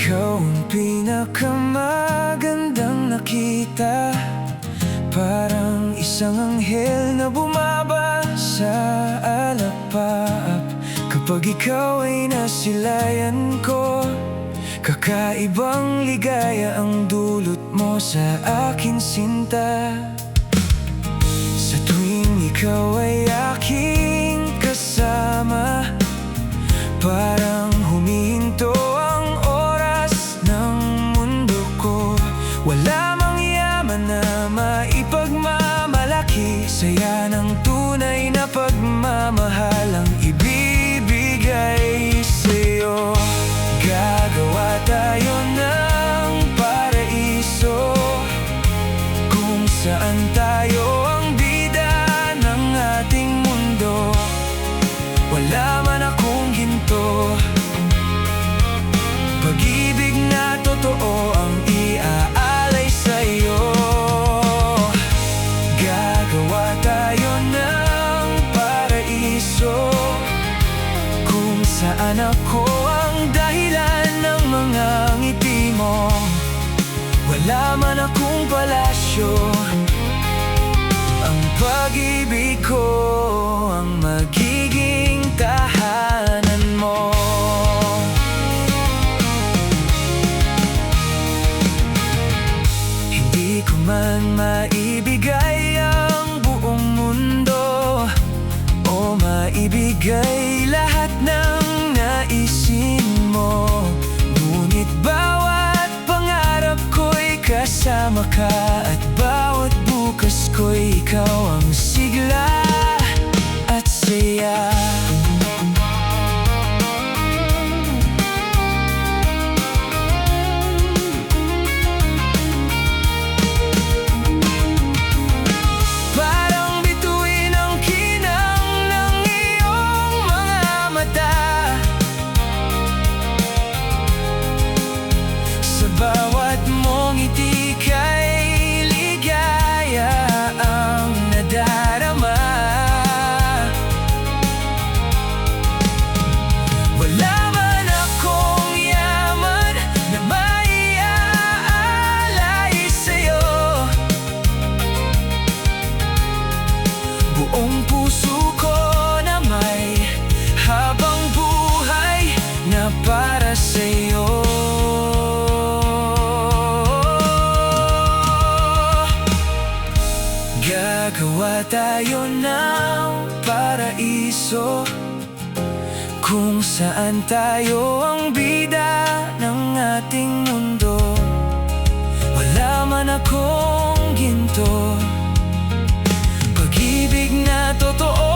Ikaw ang pinakamagandang nakita, parang isang anghel na bumaba sa alapaap. Kapag ikaw ay nasilayan ko, kakaibang ligaya ang dulot mo sa akin, sinta. Sa tuwing ikaw ay aking kasama, parang humihinto ang oras ng mundo ko. Wala mang yaman na maipagmamalaki, saya ng tunay na pagmamahal ang ibibigay sa'yo. Gagawa tayo ng paraiso kung saan tayo ang bida ng ating mundo. Wala man akong ginto, pag-ibig na totoo ang iaalay sa'yo. Gagawa tayo ng paraiso kung saan ako ang dahilan ng mga ngiti mo. Wala man akong palasyo, ang pag-ibig ko ang magiging tahanan mo. Hindi ko man maibigay ang buong mundo o maibigay lahat ng naisin mo, ngunit bawat pangarap ko'y kasama ka, at bawat bukas ko'y ikaw ang sigla at saya. Parang bituin ang kinang ng iyong mga mata, sa bawat mong ngiti kay ligaya ang nadarama. Wala man akong yaman na maiaalay sa'yo, buong puso ko na may habang buhay na para sa'yo. Gagawa tayo ng paraiso kung saan tayo ang bida ng ating mundo. Wala man akong ginto, pag-ibig na totoo